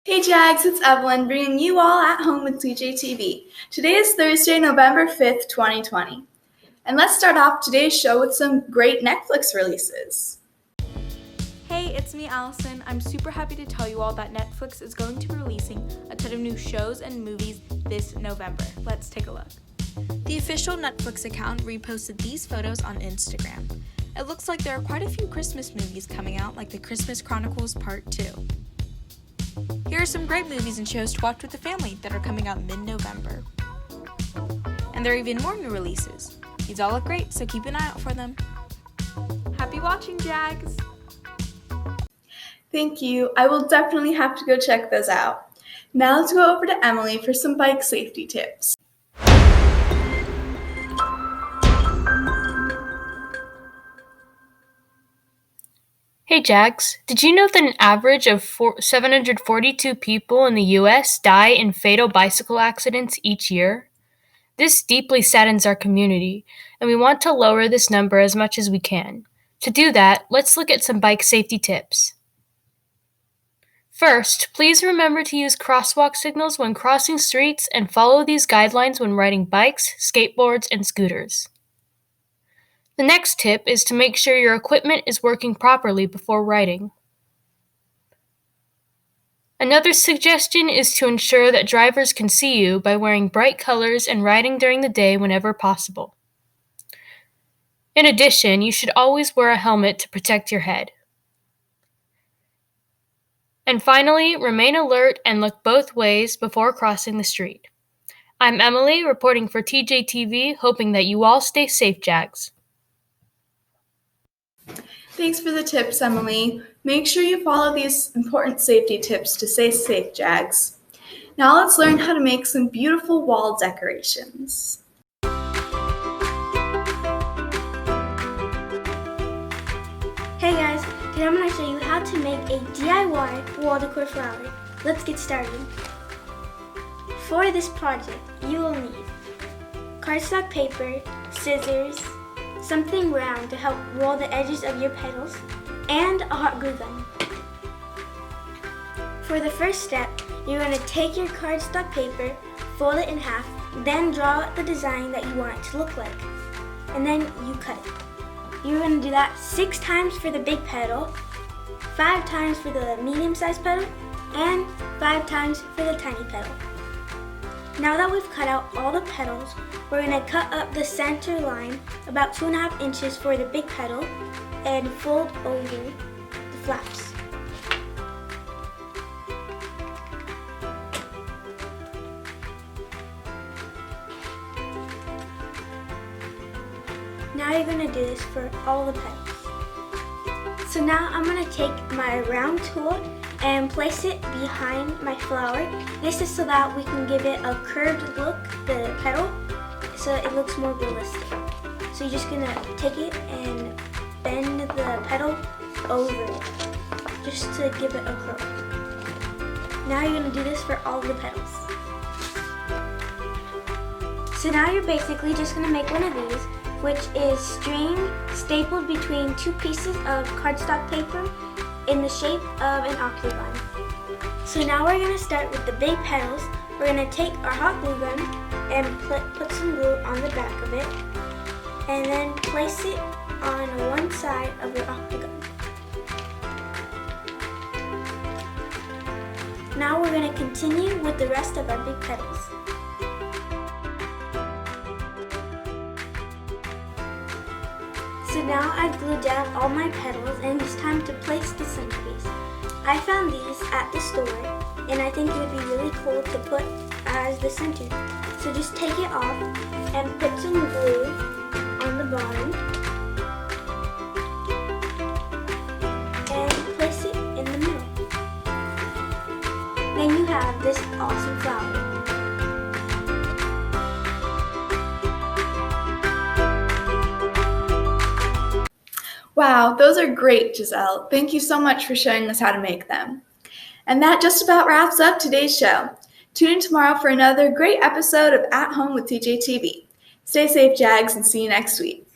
Hey Jags, it's Evelyn bringing you all at home with TJTV. Today is Thursday, November 5th, 2020. And let's start off today's show with some great Netflix releases. Hey, it's me, Allison. I'm super happy to tell you all that Netflix is going to be releasing a ton of new shows and movies this November. Let's take a look. The official Netflix account reposted these photos on Instagram. It looks like there are quite a few Christmas movies coming out, like The Christmas Chronicles Part 2. Here are some great movies and shows to watch with the family that are coming out mid-November. And there are even more new releases. These all look great, so keep an eye out for them. Happy watching, Jags! Thank you. I will definitely have to go check those out. Now let's go over to Emily for some bike safety tips. Hey Jax, did you know that an average of 742 people in the U.S. die in fatal bicycle accidents each year? This deeply saddens our community, and we want to lower this number as much as we can. To do that, let's look at some bike safety tips. First, please remember to use crosswalk signals when crossing streets and follow these guidelines when riding bikes, skateboards, and scooters. The next tip is to make sure your equipment is working properly before riding. Another suggestion is to ensure that drivers can see you by wearing bright colors and riding during the day whenever possible. In addition, you should always wear a helmet to protect your head. And finally, remain alert and look both ways before crossing the street. I'm Emily, reporting for TJTV, hoping that you all stay safe, Jags. Thanks for the tips, Emily. Make sure you follow these important safety tips to stay safe, Jags. Now let's learn how to make some beautiful wall decorations. Hey guys, today I'm going to show you how to make a DIY wall decor flower. Let's get started. For this project, you will need cardstock paper, scissors, something round to help roll the edges of your petals, and a hot glue gun. For the first step, you're going to take your cardstock paper, fold it in half, then draw out the design that you want it to look like, and then you cut it. You're going to do that 6 times for the big petal, 5 times for the medium-sized petal, and 5 times for the tiny petal. Now that we've cut out all the petals, we're going to cut up the center line about 2.5 inches for the big petal and fold over the flaps. Now you're going to do this for all the petals. So now I'm going to take my round tool and place it behind my flower. This is so that we can give it a curved look, the petal, so it looks more realistic. So you're just gonna take it and bend the petal over it, just to give it a curl. Now you're gonna do this for all the petals. So now you're basically just gonna make one of these, which is string stapled between 2 pieces of cardstock paper in the shape of an octagon. So now we're going to start with the big petals. We're going to take our hot glue gun and put some glue on the back of it, and then place it on one side of the octagon. Now we're going to continue with the rest of our big petals. So now I've glued down all my petals, and it's time to place the centerpiece. I found these at the store, and I think it would be really cool to put as the center. So just take it off and put some glue on the bottom and place it in the middle. Then you have this awesome flower. Wow, those are great, Giselle. Thank you so much for showing us how to make them. And that just about wraps up today's show. Tune in tomorrow for another great episode of At Home with TJTV. Stay safe, Jags, and see you next week.